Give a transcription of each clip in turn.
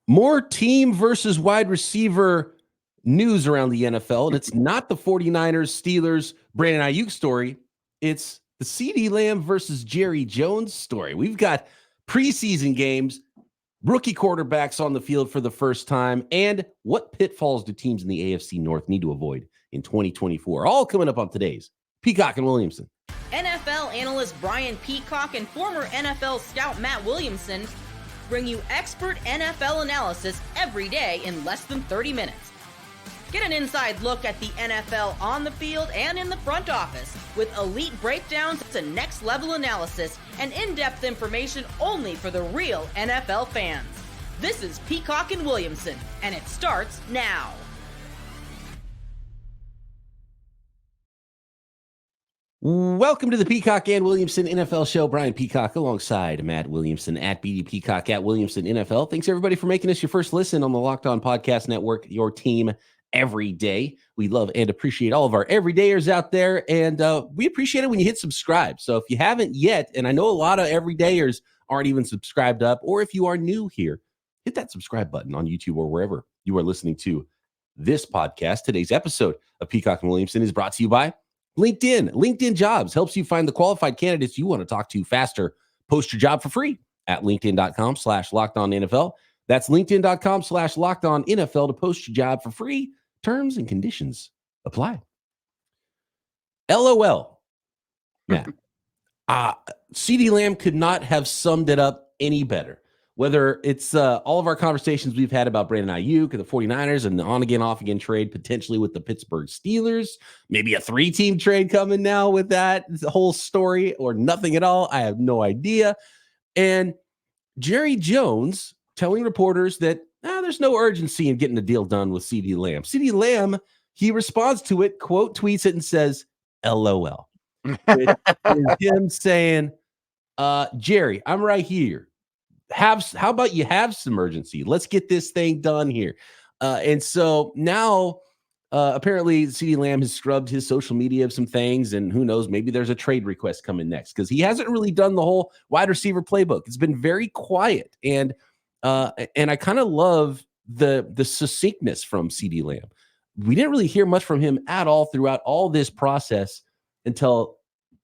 More team versus wide receiver news around the NFL, and it's not the 49ers, Steelers, Brandon Ayuk story. It's the CeeDee Lamb versus Jerry Jones story. We've got preseason games, rookie quarterbacks on the field for the first time, and what pitfalls do teams in the AFC North need to avoid in 2024? All coming up on today's Peacock and Williamson. NFL analyst Brian Peacock and former NFL scout Matt Williamson bring you expert NFL analysis every day in less than 30 minutes. Get an inside look at the NFL on the field and in the front office with elite breakdowns to next-level analysis and in-depth information only for the real NFL fans. This is Peacock and Williamson, and it starts now. Welcome to the Peacock and Williamson NFL Show. Brian Peacock alongside Matt Williamson at BD Peacock at Williamson NFL. Thanks everybody for making us your first listen on the Locked On Podcast Network, your team every day. We love and appreciate all of our everydayers out there, and we appreciate it when you hit subscribe. So if you haven't yet, and I know a lot of everydayers aren't even subscribed up, or if you are new here, hit that subscribe button on YouTube or wherever you are listening to this podcast. Today's episode of Peacock and Williamson is brought to you by LinkedIn. LinkedIn Jobs helps you find the qualified candidates you want to talk to faster. Post your job for free at linkedin.com/lockedonnfl. That's linkedin.com/lockedonnfl to post your job for free. Terms and conditions apply. LOL. Yeah. CeeDee Lamb could not have summed it up any better. Whether it's all of our conversations we've had about Brandon Ayuk and the 49ers and the on-again, off-again trade potentially with the Pittsburgh Steelers, maybe a 3-team trade coming now with that whole story, or nothing at all. I have no idea. And Jerry Jones telling reporters that there's no urgency in getting the deal done with CeeDee Lamb. CeeDee Lamb, he responds to it, quote, tweets it, and says, LOL. Which is him saying, Jerry, I'm right here. How about you have some urgency? Let's get this thing done here. And so now, apparently, CeeDee Lamb has scrubbed his social media of some things, and who knows, maybe there's a trade request coming next because he hasn't really done the whole wide receiver playbook. It's been very quiet, and I kind of love the succinctness from CeeDee Lamb. We didn't really hear much from him at all throughout all this process until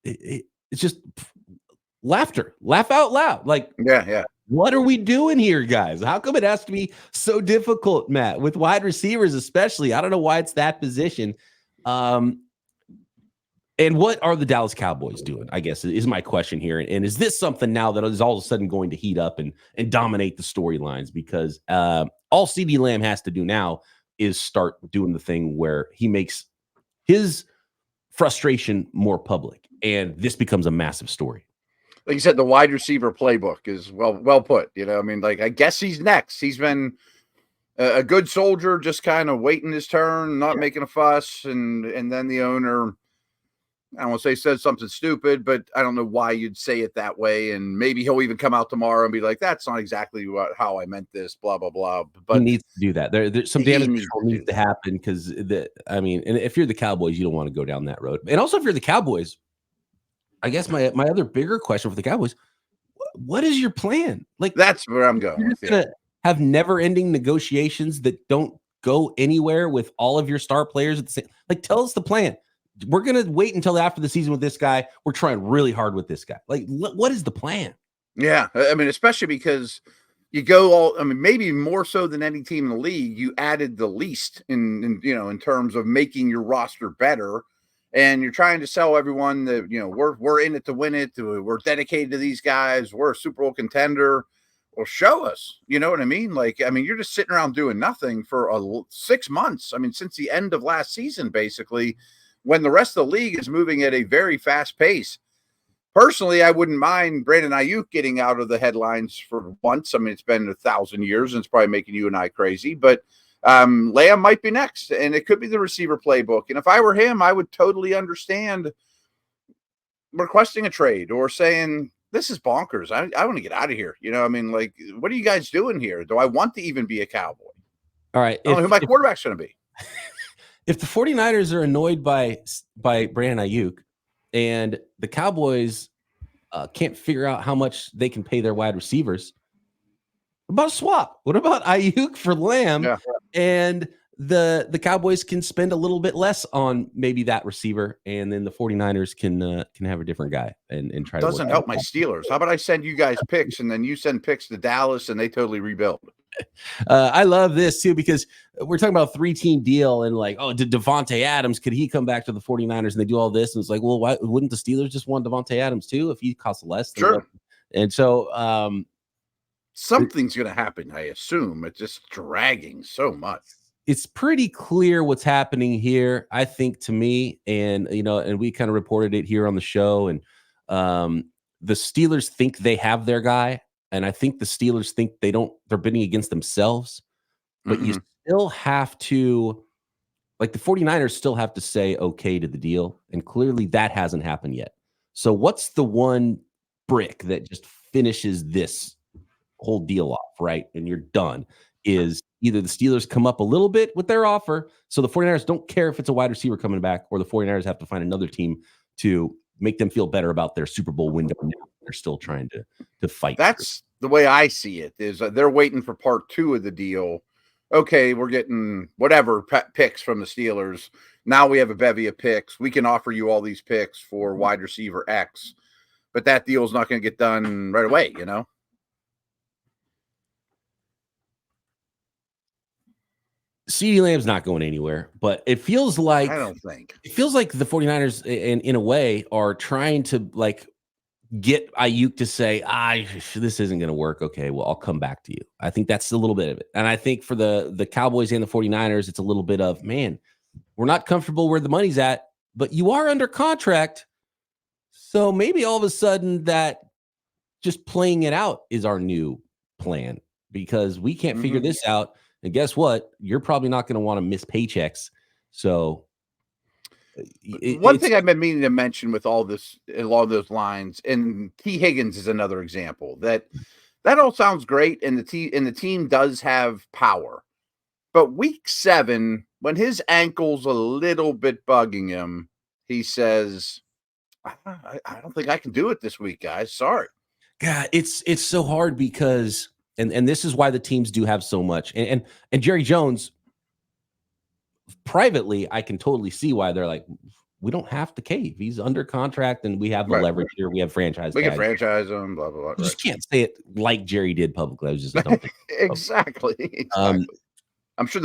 it's just laughter, laugh out loud. Like, yeah. What are we doing here, guys? How come it has to be so difficult, Matt, with wide receivers especially? I don't know why it's that position. And what are the Dallas Cowboys doing, I guess, is my question here. And is this something now that is all of a sudden going to heat up and dominate the storylines? Because all CeeDee Lamb has to do now is start doing the thing where he makes his frustration more public. And this becomes a massive story. Like you said, the wide receiver playbook is well put. You know, I mean, like, I guess he's next. He's been a good soldier, just kind of waiting his turn, not making a fuss, and then the owner, I don't want to say said something stupid, but I don't know why you'd say it that way. And maybe he'll even come out tomorrow and be like, "That's not exactly how I meant this." Blah blah blah. But he needs to do that. There's some damage control needs to happen because and if you're the Cowboys, you don't want to go down that road. And also, if you're the Cowboys, I guess my other bigger question for the Cowboys, what is your plan? Like, that's where I'm going. You're just going to have never-ending negotiations that don't go anywhere with all of your star players at the same. Like, tell us the plan. We're going to wait until after the season with this guy. We're trying really hard with this guy. Like, what is the plan? Yeah, I mean, especially because you go maybe more so than any team in the league, you added the least in terms of making your roster better. And you're trying to sell everyone that, we're in it to win it. We're dedicated to these guys. We're a Super Bowl contender. Well, show us. You know what I mean? Like, you're just sitting around doing nothing for 6 months. I mean, since the end of last season, basically, when the rest of the league is moving at a very fast pace. Personally, I wouldn't mind Brandon Ayuk getting out of the headlines for once. I mean, it's been 1,000 years, and it's probably making you and I crazy, but Lamb might be next, and it could be the receiver playbook. And if I were him, I would totally understand requesting a trade or saying, this is bonkers. I want to get out of here. Like, what are you guys doing here? Do I want to even be a Cowboy? All right. I don't know who my quarterback's going to be. If the 49ers are annoyed by Brandon Ayuk and the Cowboys can't figure out how much they can pay their wide receivers, about a swap? What about Ayuk for Lamb? Yeah. And the Cowboys can spend a little bit less on maybe that receiver, and then the 49ers can have a different guy and try to Doesn't help my Steelers. How about I send you guys picks and then you send picks to Dallas and they totally rebuild? I love this too, because we're talking about a 3-team deal and like, oh, did Devontae Adams, could he come back to the 49ers? And they do all this. And it's like, well, why wouldn't the Steelers just want Devontae Adams too if he costs less? Sure. And so something's going to happen, I assume. It's just dragging so much. It's pretty clear what's happening here, I think, to me. And, and we kind of reported it here on the show. And the Steelers think they have their guy. And I think the Steelers think they're bidding against themselves. But you still have to, like the 49ers still have to say okay to the deal. And clearly that hasn't happened yet. So what's the one brick that just finishes this whole deal off, right? And you're done. Is either the Steelers come up a little bit with their offer, so the 49ers don't care if it's a wide receiver coming back, or the 49ers have to find another team to make them feel better about their Super Bowl window. They're still trying to fight. That's the way I see it, is they're waiting for part 2 of the deal. Okay, we're getting whatever picks from the Steelers. Now we have a bevy of picks. We can offer you all these picks for wide receiver X, but that deal is not going to get done right away, CeeDee Lamb's not going anywhere, but it feels like I don't think the 49ers in a way are trying to like get Ayuk to say, this isn't going to work. Okay, well, I'll come back to you. I think that's a little bit of it. And I think for the Cowboys and the 49ers, it's a little bit of, man, we're not comfortable where the money's at, but you are under contract. So maybe all of a sudden that just playing it out is our new plan, because we can't figure this out. And guess what? You're probably not going to want to miss paychecks. So one thing I've been meaning to mention with all this along those lines, and T. Higgins is another example, that all sounds great, and the team does have power. But week 7, when his ankle's a little bit bugging him, he says, I don't think I can do it this week, guys. Sorry. God, it's so hard because and this is why the teams do have so much. And Jerry Jones, privately, I can totally see why they're like, we don't have to cave. He's under contract, and we have the leverage here. We have franchise. We can franchise him, blah, blah, blah. You just can't say it like Jerry did publicly. I was just don't think exactly. I'm sure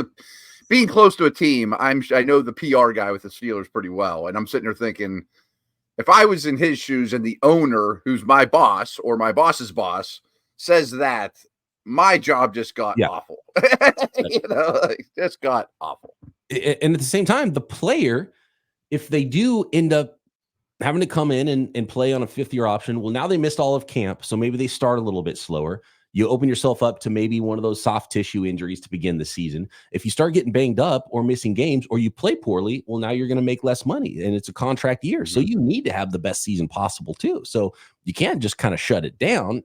being close to a team, I know the PR guy with the Steelers pretty well, and I'm sitting there thinking, if I was in his shoes and the owner, who's my boss or my boss's boss, says that, my job just got awful. Just got awful. And at the same time, the player, if they do end up having to come in and play on a 5th-year option, well, now they missed all of camp, so maybe they start a little bit slower. You open yourself up to maybe one of those soft tissue injuries to begin the season. If you start getting banged up or missing games, or you play poorly, well, now you're going to make less money, and it's a contract year. So you need to have the best season possible too. So you can't just kind of shut it down.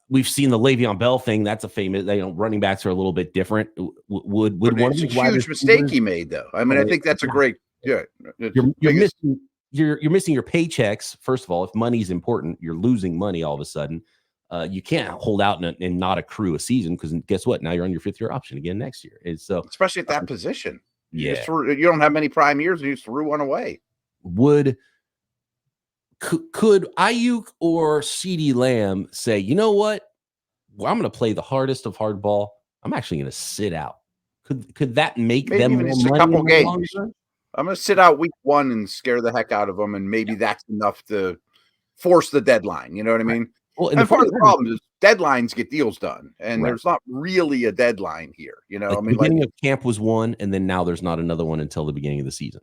We've seen the Le'Veon Bell thing. That's a famous, running backs are a little bit different. Would one of these huge mistake he made, though. I mean, I think that's a great, you're missing your paychecks. First of all, if money's important, you're losing money all of a sudden. You can't hold out and not accrue a season, because guess what? Now you're on your 5th-year option again next year. And so, especially at that position, you don't have many prime years, and you just threw one away. Could Ayuk or CeeDee Lamb say, you know what? Well, I'm going to play the hardest of hardball. I'm actually going to sit out. Could that make them even just a couple games? I'm going to sit out week 1 and scare the heck out of them, and maybe that's enough to force the deadline. You know what I mean? Well, and part of the problem is deadlines get deals done, and there's not really a deadline here. The beginning of camp was one, and then now there's not another one until the beginning of the season.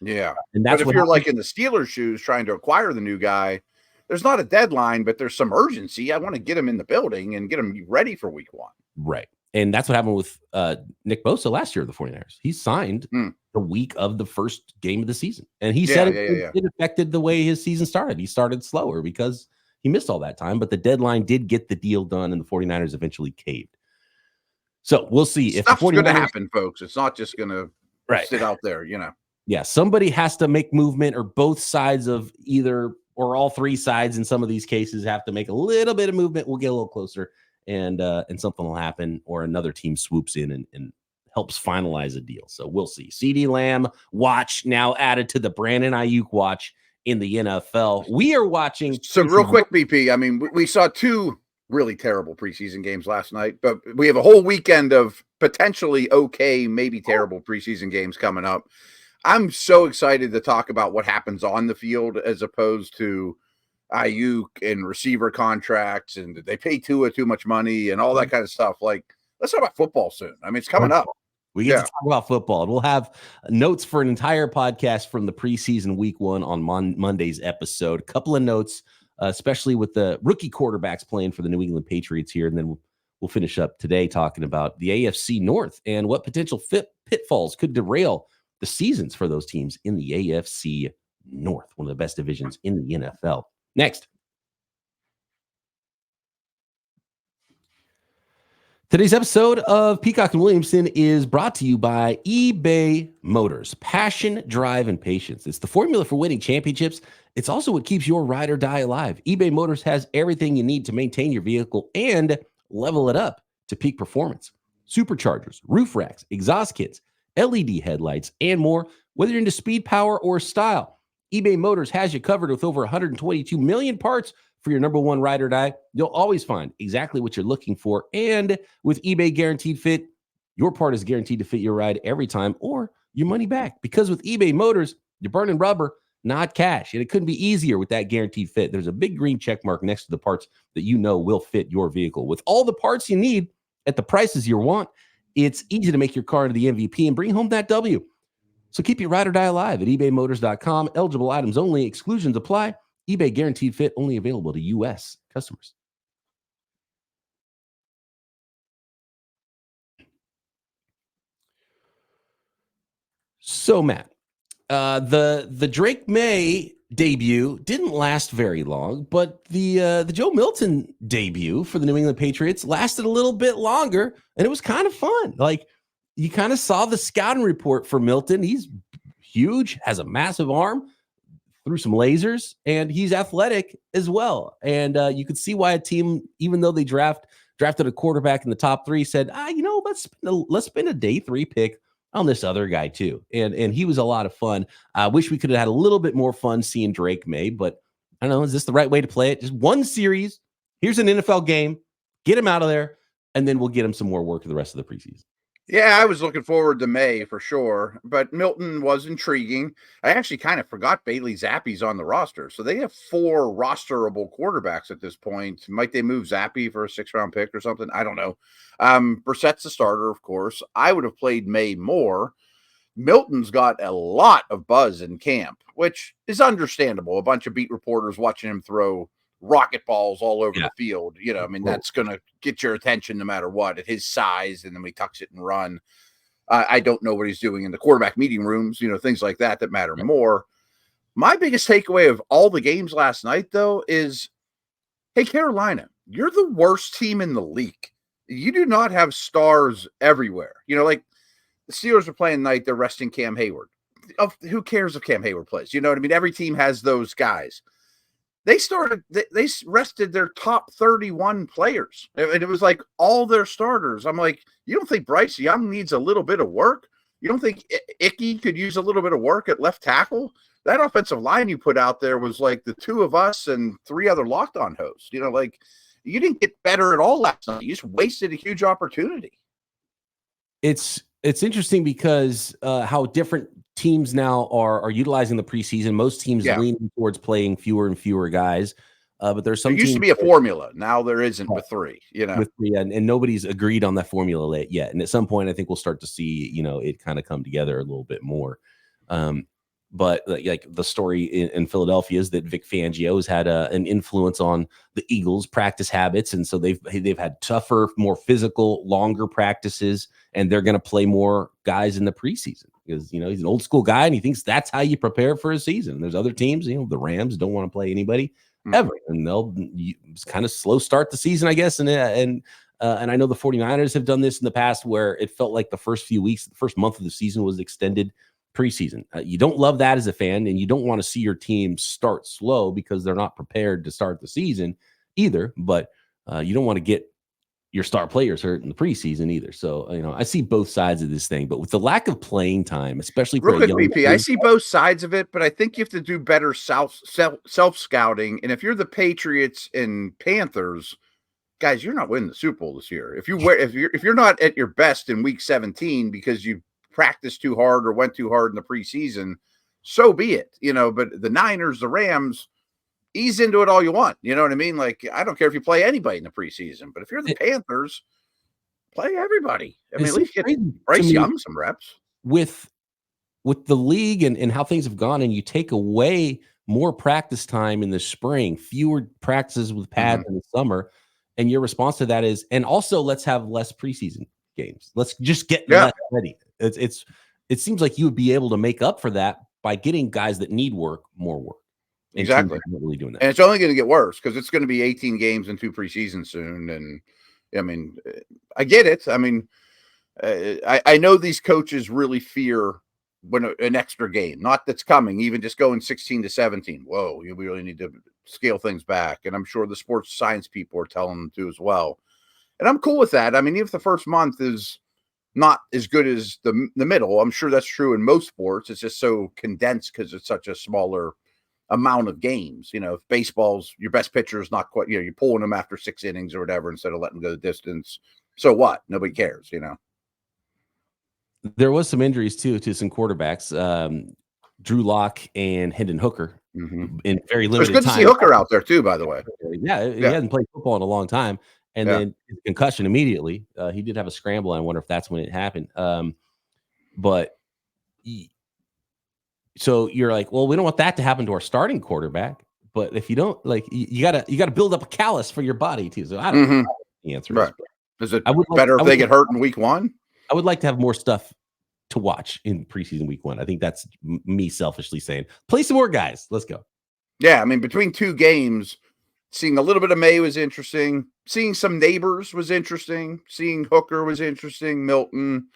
Yeah. And that's if you're like in the Steelers' shoes trying to acquire the new guy, there's not a deadline, but there's some urgency. I want to get him in the building and get him ready for week 1. Right. And that's what happened with Nick Bosa last year at the 49ers. He signed the week of the first game of the season. And he said it affected the way his season started. He started slower because he missed all that time, but the deadline did get the deal done, and the 49ers eventually caved. So we'll see if stuff's going to happen, folks. It's not just going to sit out there, Yeah, somebody has to make movement, or both sides of either or all 3 sides in some of these cases have to make a little bit of movement. We'll get a little closer and something will happen, or another team swoops in and helps finalize a deal. So we'll see. CeeDee Lamb watch now added to the Brandon Ayuk watch in the NFL. We are watching. So real quick, BP, I mean, we saw two really terrible preseason games last night, but we have a whole weekend of potentially okay, maybe terrible preseason games coming up. I'm so excited to talk about what happens on the field as opposed to Ayuk and receiver contracts, and they pay Tua too much money and all that kind of stuff. Like, let's talk about football soon. I mean, it's coming up. We get to talk about football. We'll have notes for an entire podcast from the preseason week 1 on Monday's episode. A couple of notes, especially with the rookie quarterbacks playing for the New England Patriots here. And then we'll finish up today talking about the AFC North and what potential pitfalls could derail the seasons for those teams in the AFC North, one of the best divisions in the NFL. Next. Today's episode of Peacock and Williamson is brought to you by eBay Motors. Passion, drive, and patience. It's the formula for winning championships. It's also what keeps your ride or die alive. eBay Motors has everything you need to maintain your vehicle and level it up to peak performance. Superchargers, roof racks, exhaust kits, LED headlights, and more. Whether you're into speed, power, or style, eBay Motors has you covered with over 122 million parts for your number one ride or die. You'll always find exactly what you're looking for. And with eBay Guaranteed Fit, your part is guaranteed to fit your ride every time or your money back. Because with eBay Motors, you're burning rubber, not cash. And it couldn't be easier with that guaranteed fit. There's a big green check mark next to the parts that you know will fit your vehicle. With all the parts you need at the prices you want, it's easy to make your car into the MVP and bring home that W. So keep your ride or die alive at ebaymotors.com. Eligible items only. Exclusions apply. eBay Guaranteed Fit only available to U.S. customers. So, Matt, the Drake Maye debut didn't last very long, but the Joe Milton debut for the New England Patriots lasted a little bit longer, and it was kind of fun. Like, you kind of saw the scouting report for Milton. He's huge, has a massive arm, threw some lasers, and he's athletic as well. And you could see why a team, even though they drafted a quarterback in the top 3, said, let's spend a day 3 pick on this other guy too. And he was a lot of fun. I wish we could have had a little bit more fun seeing Drake Maye, but I don't know, is this the right way to play it? Just one series. Here's an NFL game. Get him out of there, and then we'll get him some more work for the rest of the preseason. Yeah, I was looking forward to Maye for sure, but Milton was intriguing. I actually kind of forgot Bailey Zappi's on the roster. So they have 4 rosterable quarterbacks at this point. Might they move Zappi for a 6th-round pick or something? I don't know. Brissett's the starter, of course. I would have played Maye more. Milton's got a lot of buzz in camp, which is understandable. A bunch of beat reporters watching him throw rocket balls all over the field. You know, I mean, that's going to get your attention no matter what at his size. And then we tucks it and run. I don't know what he's doing in the quarterback meeting rooms, you know, things like that matter more. My biggest takeaway of all the games last night, though, is, hey, Carolina, you're the worst team in the league. You do not have stars everywhere. You know, like the Steelers are playing tonight, they're resting Cam Hayward. Who cares if Cam Hayward plays? You know what I mean? Every team has those guys. They rested their top 31 players. And it was like all their starters. I'm like, you don't think Bryce Young needs a little bit of work? You don't think Icky could use a little bit of work at left tackle? That offensive line you put out there was like the 2 of us and 3 other Locked On hosts. You know, like, you didn't get better at all last night. You just wasted a huge opportunity. It's interesting because how different teams now are utilizing the preseason. Most teams lean towards playing fewer and fewer guys, but there's some. There used to be a formula. Now there isn't with 3. You know, with 3, and nobody's agreed on that formula yet. And at some point, I think we'll start to see, you know, it kind of come together a little bit more. But like the story in Philadelphia is that Vic Fangio has had an influence on the Eagles' practice habits, and so they've had tougher, more physical, longer practices, and they're going to play more guys in the preseason because, you know, he's an old school guy and he thinks that's how you prepare for a season. There's other teams, you know, the Rams don't want to play anybody ever, and they'll kind of slow start the season, I guess, and I know the 49ers have done this in the past where it felt like the first few weeks, the first month of the season was extended preseason. You don't love that as a fan, and you don't want to see your team start slow because they're not prepared to start the season either. But you don't want to get your star players hurt in the preseason either. So, I see both sides of this thing, but with the lack of playing time, especially for Real a quick, young BP, I see both sides of it, but I think you have to do better self scouting. And if you're the Patriots and Panthers, guys, you're not winning the Super Bowl this year. If you're not at your best in week 17 because you practiced too hard or went too hard in the preseason, so be it. But the Niners, the Rams, ease into it all you want. You know what I mean? Like, I don't care if you play anybody in the preseason, but if you're the Panthers, play everybody. I mean, at least get Bryce Young some reps. With the league and how things have gone, and you take away more practice time in the spring, fewer practices with pads in the summer, and your response to that is, and also let's have less preseason games. Let's just get less ready. It seems like you would be able to make up for that by getting guys that need work more work. Exactly. Not really doing that. And it's only going to get worse because it's going to be 18 games and 2 preseasons soon. And I mean, I get it. I mean, I know these coaches really fear when an extra game, not that's coming, even just going 16 to 17. Whoa, we really need to scale things back. And I'm sure the sports science people are telling them to as well. And I'm cool with that. I mean, even if the first month is not as good as the middle, I'm sure that's true in most sports. It's just so condensed because it's such a smaller amount of games. If baseball's your best pitcher is not quite, you're pulling them after 6 innings or whatever instead of letting them go the distance. So what? Nobody cares, There was some injuries too to some quarterbacks, Drew Lock and Hendon Hooker in very limited time. It's good to see Hooker out there too, by the way. Yeah, he hasn't played football in a long time. And then concussion immediately. He did have a scramble. I wonder if that's when it happened. So you're like, well, we don't want that to happen to our starting quarterback. But if you don't, like, you gotta build up a callus for your body too. So I don't know what the answer is. Is it better if they get hurt in week 1? I would like to have more stuff to watch in preseason week 1. I think that's me selfishly saying, play some more guys. Let's go. Yeah, I mean, between 2 games, seeing a little bit of Maye was interesting. Seeing some neighbors was interesting. Seeing Hooker was interesting. Milton.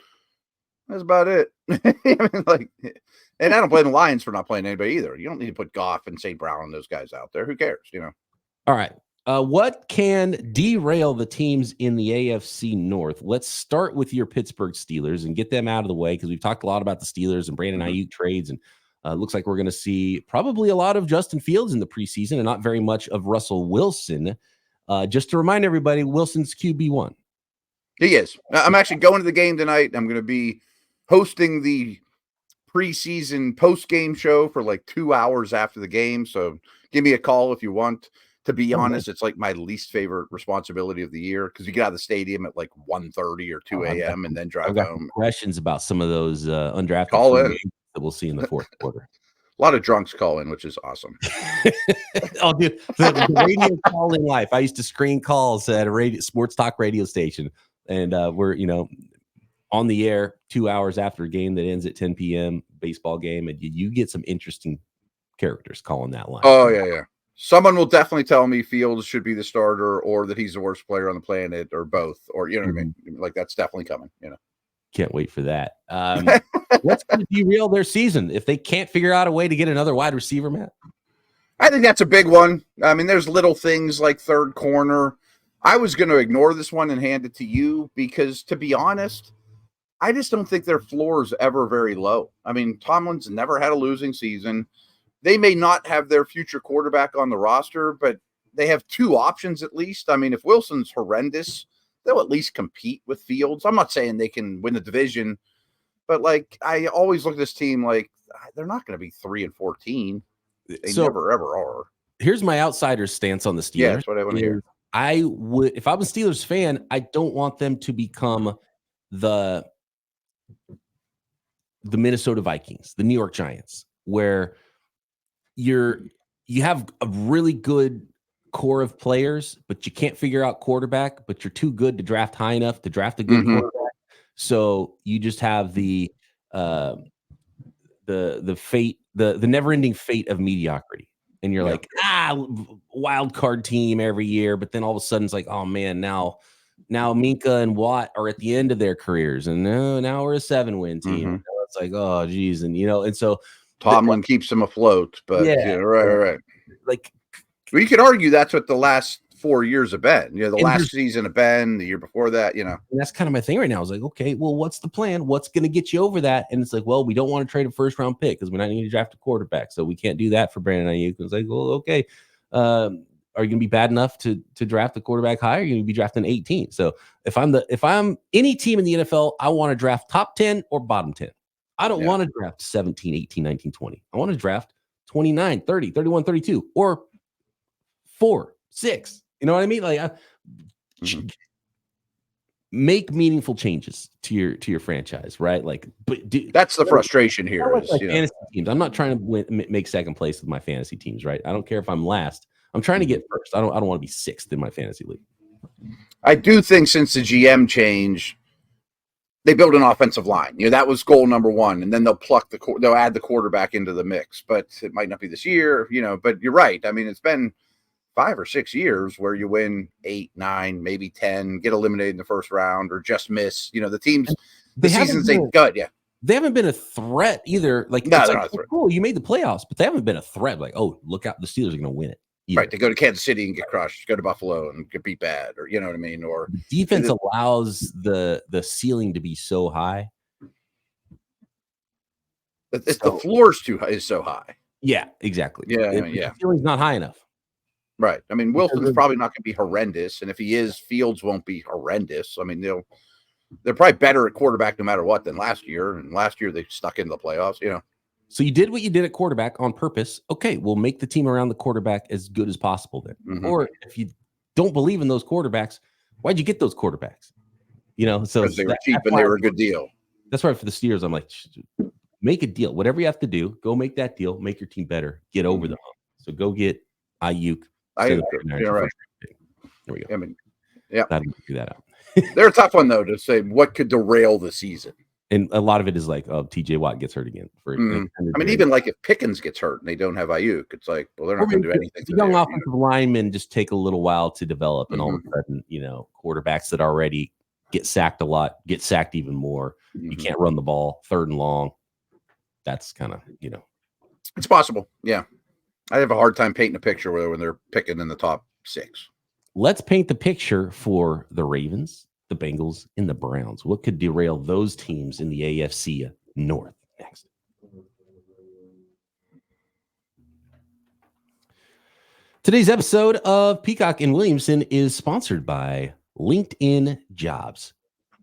That's about it. I mean, and I don't blame the Lions for not playing anybody either. You don't need to put Goff and St. Brown and those guys out there. Who cares? All right. What can derail the teams in the AFC North? Let's start with your Pittsburgh Steelers and get them out of the way, because we've talked a lot about the Steelers and Brandon Ayuk trades, and looks like we're going to see probably a lot of Justin Fields in the preseason and not very much of Russell Wilson. Just to remind everybody, Wilson's QB1. He is. I'm actually going to the game tonight. I'm going to be hosting the preseason post-game show for like 2 hours after the game. So give me a call if you want. To be honest, it's like my least favorite responsibility of the year, because you get out of the stadium at like 1:30 or 2 a.m. and then drive home. Questions about some of those undrafted call in that we'll see in the fourth quarter. A lot of drunks call in, which is awesome. Oh, dude, the radio calling life. I used to screen calls at a sports talk radio station, and we're on the air 2 hours after a game that ends at 10 p.m. baseball game, and you get some interesting characters calling that line. Oh yeah. Someone will definitely tell me Fields should be the starter, or that he's the worst player on the planet, or both, or what I mean? Like, that's definitely coming. Can't wait for that. What's going to derail their season if they can't figure out a way to get another wide receiver, Matt? I think that's a big one. I mean, there's little things like third corner. I was going to ignore this one and hand it to you because, to be honest, I just don't think their floor is ever very low. I mean, Tomlin's never had a losing season. They may not have their future quarterback on the roster, but they have 2 options at least. I mean, if Wilson's horrendous, they'll at least compete with Fields. I'm not saying they can win the division, but like, I always look at this team like they're not going to be 3-14. They never ever are. Here's my outsider's stance on the Steelers. Yeah, that's what I want to hear. I would, if I'm a Steelers fan, I don't want them to become the Minnesota Vikings, the New York Giants, where you have a really good core of players, but you can't figure out quarterback, but you're too good to draft high enough to draft a good quarterback. So you just have the fate, the never-ending fate of mediocrity. And you're like, wild card team every year, but then all of a sudden it's like, oh man, now Minka and Watt are at the end of their careers, and now we're a 7-win team. It's like, oh geez, and so Tomlin keeps them afloat, but right. Like, we could argue that's what the last 4 years of Ben. You know, the last season of Ben, the year before that, you know. And that's kind of my thing right now. I was like, okay, well, what's the plan? What's going to get you over that? And it's like, well, we don't want to trade a first round pick because we're not going to draft a quarterback. So we can't do that for Brandon Ayuk. It's like, well, okay. Are you going to be bad enough to draft a quarterback higher? You're going to be drafting 18. So if I'm any team in the NFL, I want to draft top 10 or bottom 10. I don't want to draft 17, 18, 19, 20. I want to draft 29, 30, 31, 32, or 4, 6. You know what I mean? Like, make meaningful changes to your franchise, right? Like, but that's the frustration here. Is, like fantasy teams. I'm not trying to make second place with my fantasy teams, right? I don't care if I'm last. I'm trying to get first. I don't want to be sixth in my fantasy league. I do think since the GM change, they build an offensive line. You know, that was goal number one, and then they'll add the quarterback into the mix. But it might not be this year, you know. But you're right. I mean, it's been 5 or 6 years where you win 8, 9, maybe 10, get eliminated in the first round, or just miss. You know, the seasons ain't good. Yeah, they haven't been a threat either. Like, no, it's they're like, not a threat. Cool, you made the playoffs, but they haven't been a threat. Like, oh, look out, the Steelers are going to win it. Either. Right, they go to Kansas City and get crushed. Go to Buffalo and get beat bad, or you know what I mean. Or defense allows the ceiling to be so high. The floor's is so high. Yeah, exactly. Yeah, the ceiling's not high enough. Right. I mean, Wilson's probably not going to be horrendous, and if he is, Fields won't be horrendous. I mean, they're probably better at quarterback no matter what than last year. And last year they stuck into the playoffs. You know. So you did what you did at quarterback on purpose. Okay, we'll make the team around the quarterback as good as possible then. Mm-hmm. Or if you don't believe in those quarterbacks, why'd you get those quarterbacks? You know, so because they were cheap and they were a good deal. That's right. For the Steelers, I'm like, make a deal. Whatever you have to do, go make that deal. Make your team better. Get over the hump. So go get Ayuk. Right. There we go. I mean, yeah, that'll do that out. They're a tough one though to say what could derail the season. And a lot of it is like, oh, TJ Watt gets hurt again. I mean, even like if Pickens gets hurt and they don't have Ayuk, it's like, well, they're not going to do anything. Young offensive linemen just take a little while to develop, and all of a sudden, you know, quarterbacks that already get sacked a lot get sacked even more. You can't run the ball 3rd and long. That's kind of, you know, it's possible. Yeah, I have a hard time painting a picture when they're picking in the top 6. Let's paint the picture for the Ravens, the Bengals, and the Browns. What could derail those teams in the AFC North next? Today's episode of Peacock and Williamson is sponsored by LinkedIn Jobs.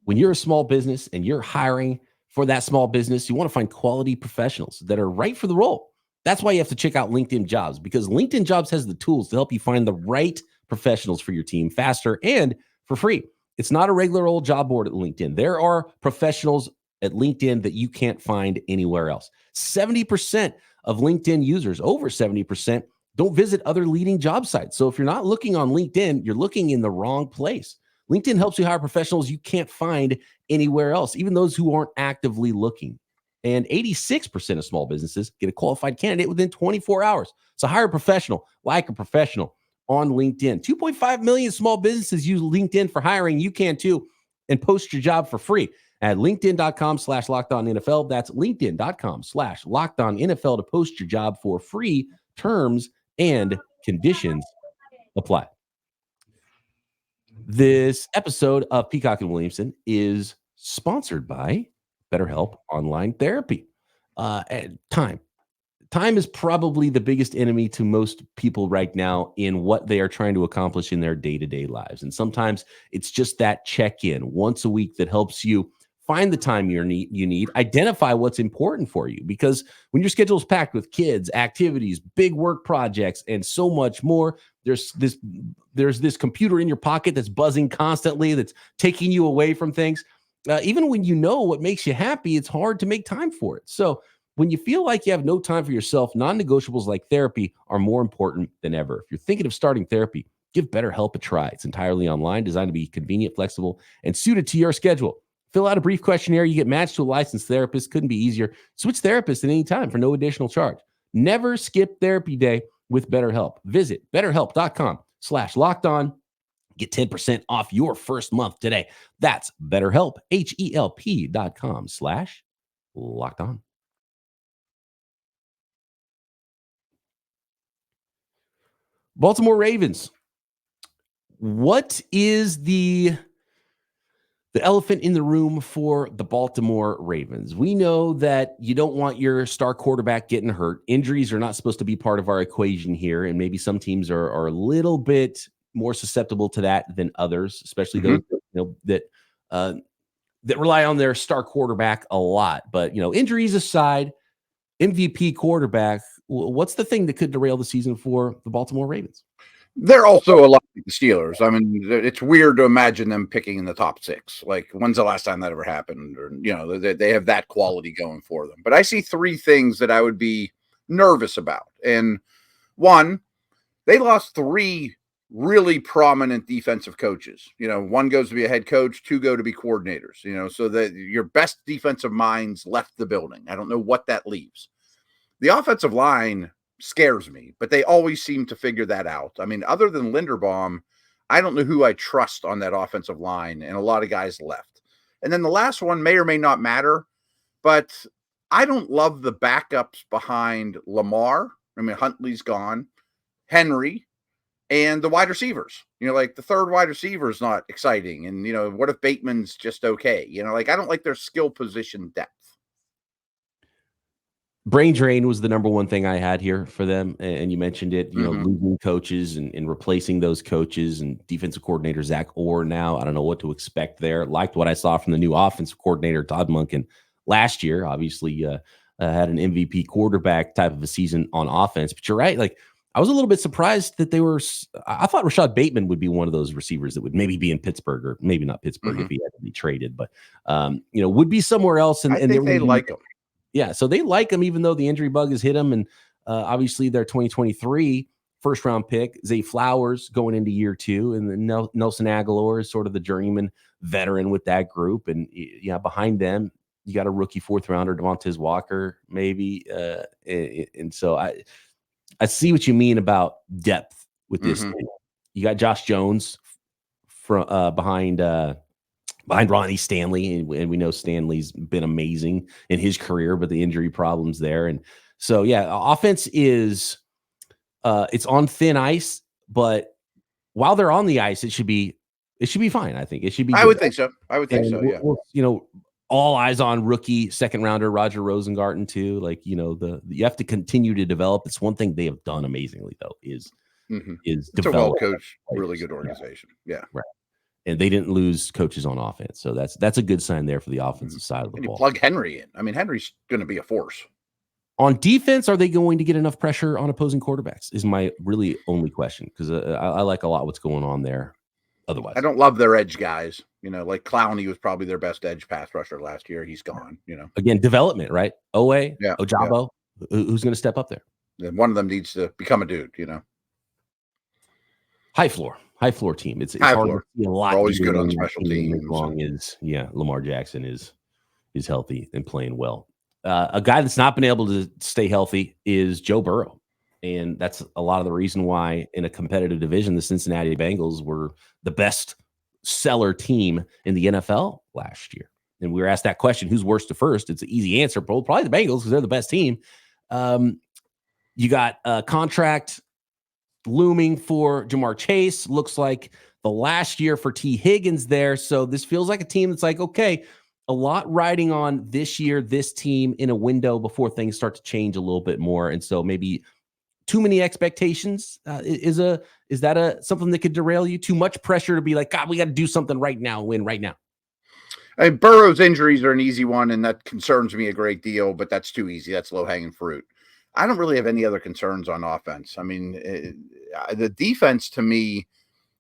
When you're a small business and you're hiring for that small business, you want to find quality professionals that are right for the role. That's why you have to check out LinkedIn Jobs, because LinkedIn Jobs has the tools to help you find the right professionals for your team faster and for free. It's not a regular old job board at LinkedIn. There are professionals at LinkedIn that you can't find anywhere else. 70% of LinkedIn users, over 70%, don't visit other leading job sites. So if you're not looking on LinkedIn, you're looking in the wrong place. LinkedIn helps you hire professionals you can't find anywhere else, even those who aren't actively looking. And 86% of small businesses get a qualified candidate within 24 hours. So hire a professional, like a professional, on LinkedIn. 2.5 million small businesses use LinkedIn for hiring. You can too, and post your job for free at linkedin.com/LockedOnNFL. That's linkedin.com/LockedOnNFL to post your job for free. Terms and conditions apply. This episode of Peacock and Williamson is sponsored by BetterHelp Online Therapy. Time is probably the biggest enemy to most people right now in what they are trying to accomplish in their day-to-day lives. And sometimes it's just that check-in once a week that helps you find the time you need, identify what's important for you. Because when your schedule is packed with kids, activities, big work projects, and so much more, there's this computer in your pocket that's buzzing constantly, that's taking you away from things. Even when you know what makes you happy, it's hard to make time for it. So when you feel like you have no time for yourself, non-negotiables like therapy are more important than ever. If you're thinking of starting therapy, give BetterHelp a try. It's entirely online, designed to be convenient, flexible, and suited to your schedule. Fill out a brief questionnaire. You get matched to a licensed therapist. Couldn't be easier. Switch therapists at any time for no additional charge. Never skip therapy day with BetterHelp. Visit BetterHelp.com/LockedOn. Get 10% off your first month today. That's BetterHelp, HELP.com/LockedOn. Baltimore Ravens What is the elephant in the room for the Baltimore Ravens? We know that you don't want your star quarterback getting hurt. Injuries are not supposed to be part of our equation here, and maybe some teams are a little bit more susceptible to that than others, especially those that rely on their star quarterback a lot. But injuries aside, MVP quarterback, what's the thing that could derail the season for the Baltimore Ravens? They're also a lot like the Steelers. I mean, it's weird to imagine them picking in the top 6. Like, when's the last time that ever happened? Or, they have that quality going for them. But I see 3 things that I would be nervous about. And one, they lost 3 really prominent defensive coaches. 1 goes to be a head coach, 2 go to be coordinators, so that your best defensive minds left the building. I don't know what that leaves. The offensive line scares me, but they always seem to figure that out. I mean, other than Linderbaum, I don't know who I trust on that offensive line, and a lot of guys left. And then the last one may or may not matter, but I don't love the backups behind Lamar. I mean, Huntley's gone, Henry, and the wide receivers. Like the third wide receiver is not exciting. And, what if Bateman's just okay? I don't like their skill position depth. Brain drain was the number one thing I had here for them. And you mentioned it, losing coaches and replacing those coaches, and defensive coordinator Zach Orr now. I don't know what to expect there. Liked what I saw from the new offensive coordinator Todd Monken last year. Obviously had an MVP quarterback type of a season on offense. But you're right. Like, I was a little bit surprised that I thought Rashad Bateman would be one of those receivers that would maybe be in Pittsburgh, or maybe not Pittsburgh if he had to be traded, but would be somewhere else. And I think they like him. Yeah, so they like him, even though the injury bug has hit him. And obviously their 2023 first-round pick, Zay Flowers, going into year 2. And then Nelson Aguilar is sort of the journeyman veteran with that group. And, behind them, you got a rookie 4th-rounder, Devontae Walker, maybe. And so I see what you mean about depth with this thing. You got Josh Jones from behind Ronnie Stanley, and we know Stanley's been amazing in his career, but the injury problems there. And so, offense is it's on thin ice, but while they're on the ice, it should be fine. I think it should be. I would think so. Yeah. All eyes on rookie 2nd rounder Roger Rosengarten too. Like, you have to continue to develop. It's one thing they have done amazingly though is it's a well-coached, really good organization. Yeah. Right. And they didn't lose coaches on offense. So that's a good sign there for the offensive side of the ball. Plug Henry in. I mean, Henry's going to be a force. On defense, are they going to get enough pressure on opposing quarterbacks is my really only question, because I like a lot what's going on there. Otherwise, I don't love their edge guys. Like Clowney was probably their best edge pass rusher last year. He's gone, Again, development, right? Ojabo, who's going to step up there? And one of them needs to become a dude, High floor team. It's hard to see a lot. They're always good on special teams. As long as Lamar Jackson is healthy and playing well. A guy that's not been able to stay healthy is Joe Burrow. And that's a lot of the reason why in a competitive division, the Cincinnati Bengals were the best seller team in the NFL last year. And we were asked that question, who's worst to first? It's an easy answer. Probably the Bengals, because they're the best team. You got a contract looming for Jamar Chase. Looks like the last year for T. Higgins there. So this feels like a team that's like, okay, a lot riding on this year, this team in a window before things start to change a little bit more. And so maybe too many expectations is that something that could derail you? Too much pressure to be like, God, we got to do something right now, win right now. I mean, Burrow's injuries are an easy one, and that concerns me a great deal, but that's too easy. That's low-hanging fruit. I don't really have any other concerns on offense. I mean, the defense to me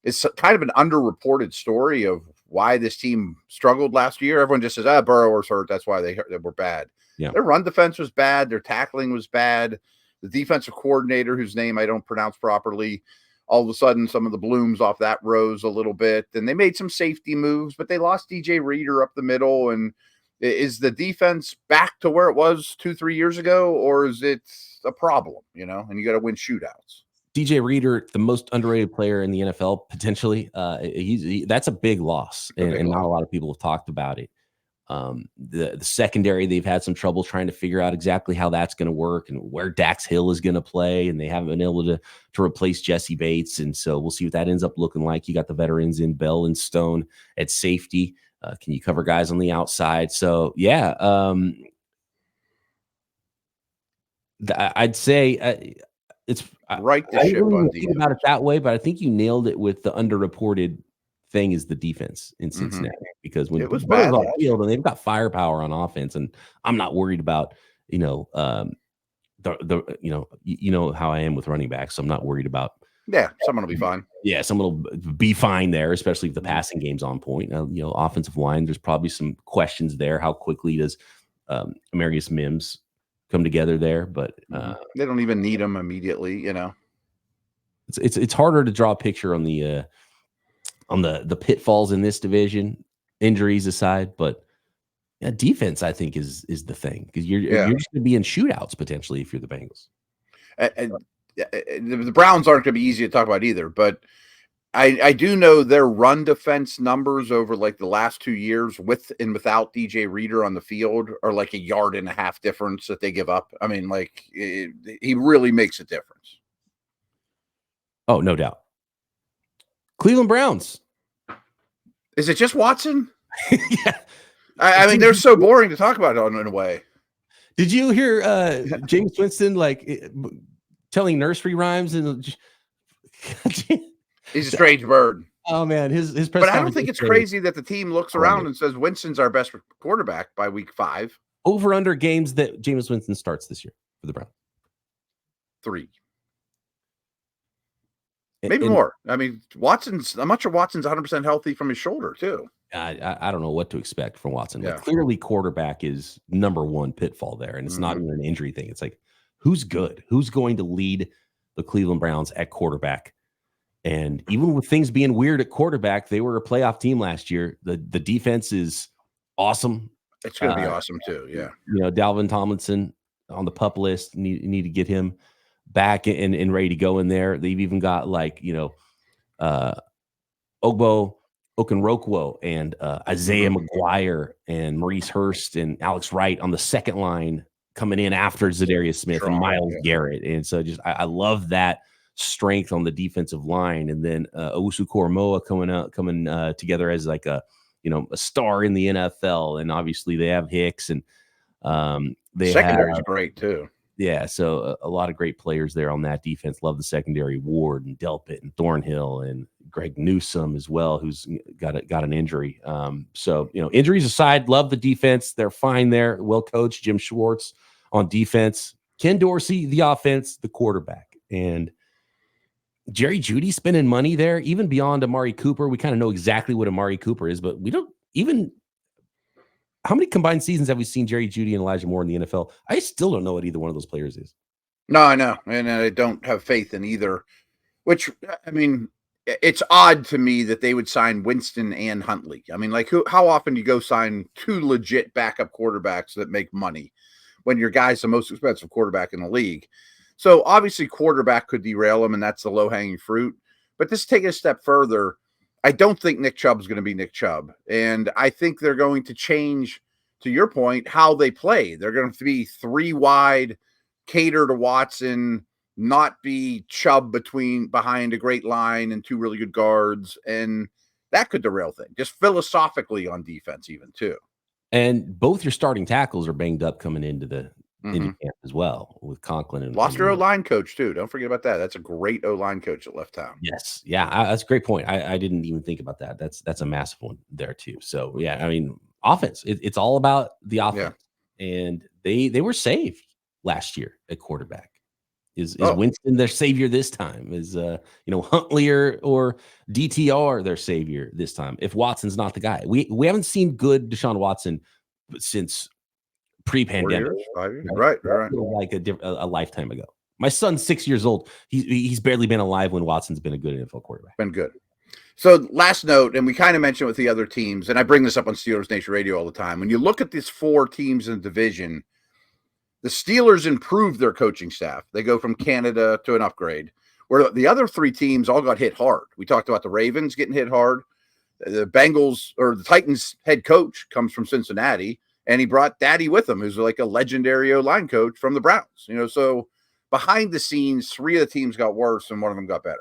is kind of an underreported story of why this team struggled last year. Everyone just says, Burrow was hurt. That's why they were bad. Yeah. Their run defense was bad. Their tackling was bad. The defensive coordinator, whose name I don't pronounce properly, all of a sudden some of the blooms off that rose a little bit. And they made some safety moves, but they lost DJ Reader up the middle. And is the defense back to where it was 2-3 years ago, or is it a problem, and you got to win shootouts? DJ Reader, the most underrated player in the NFL, potentially. That's a big loss, and not a lot of people have talked about it. The secondary, they've had some trouble trying to figure out exactly how that's going to work and where Dax Hill is going to play, and they haven't been able to replace Jesse Bates, and so we'll see what that ends up looking like. You got the veterans in Bell and Stone at safety. Can you cover guys on the outside? So yeah, I'd say it's right. The ship on think about it that way, but I think you nailed it with the underreported thing is the defense in Cincinnati, because when it was bad bad on the field and they've got firepower on offense, and I'm not worried about the you know how I am with running backs, so I'm not worried about someone will be fine. Yeah, someone will be fine there, especially if the passing game's on point. Now, offensive line, there's probably some questions there. How quickly does Amarius Mims come together there? But they don't even need him immediately. It's harder to draw a picture on the pitfalls in this division, injuries aside, but defense I think is the thing, because you're just going to be in shootouts potentially if you're the Bengals. The Browns aren't going to be easy to talk about either, but I do know their run defense numbers over like the last 2 years with and without DJ Reader on the field are like 1.5 yards difference that they give up. I mean, he really makes a difference. Oh, no doubt. Cleveland Browns. Is it just Watson? Yeah. I mean, they're so boring to talk about in a way. Did you hear James Winston telling nursery rhymes? And he's a strange bird. Oh man, his press. But I don't think it's crazy that the team looks around and says Winston's our best quarterback by week 5. Over under games that James Winston starts this year for the Browns. 3. Maybe more. I mean, I'm not sure Watson's 100% healthy from his shoulder, too. I don't know what to expect from Watson. Yeah. Clearly, quarterback is number one pitfall there, and it's not even an injury thing. It's like, who's good? Who's going to lead the Cleveland Browns at quarterback? And even with things being weird at quarterback, they were a playoff team last year. The defense is awesome. It's going to be awesome, too, yeah. Dalvin Tomlinson on the PUP list, need to get him back and ready to go in there. They've even got Ogbo Okunrokwo and Isaiah McGuire and Maurice Hurst and Alex Wright on the second line coming in after Zadarius Smith and Myles Garrett. And so I love that strength on the defensive line. And then Owusu Koromoa coming together as a star in the NFL. And obviously they have Hicks, and secondary is great too. Yeah, so a lot of great players there on that defense. Love the secondary. Ward and Delpit and Thornhill and Greg Newsome as well, who's got an injury. So injuries aside, love the defense. They're fine there. Well coached. Jim Schwartz on defense. Ken Dorsey, the offense, the quarterback. And Jerry Jeudy spending money there, even beyond Amari Cooper. We kind of know exactly what Amari Cooper is, but we don't even. How many combined seasons have we seen Jerry Jeudy and Elijah Moore in the NFL? I still don't know what either one of those players is. No, I know. And I don't have faith in either, which, I mean, it's odd to me that they would sign Winston and Huntley. I mean, how often do you go sign 2 legit backup quarterbacks that make money when your guy's the most expensive quarterback in the league? So obviously quarterback could derail him, and that's the low-hanging fruit. But just take it a step further. I don't think Nick Chubb is going to be Nick Chubb. And I think they're going to change, to your point, how they play. They're going to be 3 wide, cater to Watson, not be Chubb behind a great line and 2 really good guards. And that could derail things, just philosophically on defense even too. And both your starting tackles are banged up coming into the into camp as well, with Conklin and lost your O-line coach too. Don't forget about that. That's a great O-line coach that left town. Yes. Yeah. That's a great point. I didn't even think about that. That's a massive one there too. So yeah, I mean, offense, it's all about the offense, and they were saved last year at quarterback. Is Winston their savior this time? Is Huntley or DTR their savior this time? If Watson's not the guy, we haven't seen good Deshaun Watson since pre-pandemic. 5 years. Right. Like a lifetime ago. My son's 6 years old. He's barely been alive when Watson's been a good NFL quarterback. Been good. So last note, and we kind of mentioned with the other teams, and I bring this up on Steelers Nation Radio all the time. When you look at these 4 teams in the division, the Steelers improved their coaching staff. They go from Canada to an upgrade, where the other 3 teams all got hit hard. We talked about the Ravens getting hit hard. The Bengals or the Titans head coach comes from Cincinnati, and he brought Daddy with him, who's like a legendary O-line coach from the Browns. So behind the scenes, 3 of the teams got worse and 1 of them got better.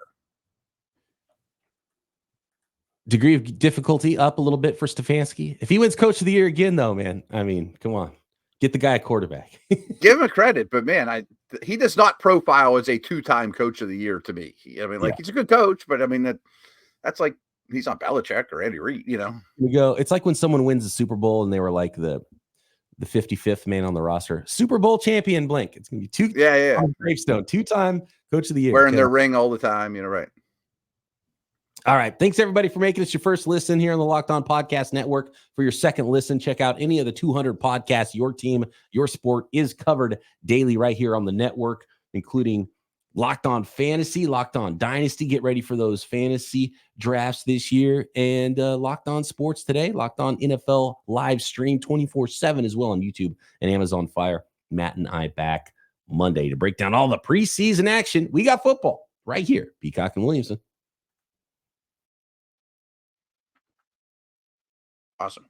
Degree of difficulty up a little bit for Stefanski. If he wins Coach of the Year again, though, man, I mean, come on, get the guy a quarterback. Give him a credit, but man, he does not profile as a 2-time Coach of the Year to me. He's a good coach, but I mean that's like he's not Belichick or Andy Reid. We go. It's like when someone wins the Super Bowl and they were like the 55th man on the roster, Super Bowl champion blank. It's gonna be 2 on gravestone, 2-time Coach of the Year, wearing their ring all the time. Right. All right. Thanks, everybody, for making us your first listen here on the Locked On Podcast Network. For your second listen, check out any of the 200 podcasts. Your team, your sport is covered daily right here on the network, including Locked On Fantasy, Locked On Dynasty. Get ready for those fantasy drafts this year. And Locked On Sports Today, Locked On NFL live stream 24/7 as well on YouTube and Amazon Fire. Matt and I back Monday to break down all the preseason action. We got football right here. Peacock and Williamson. Awesome.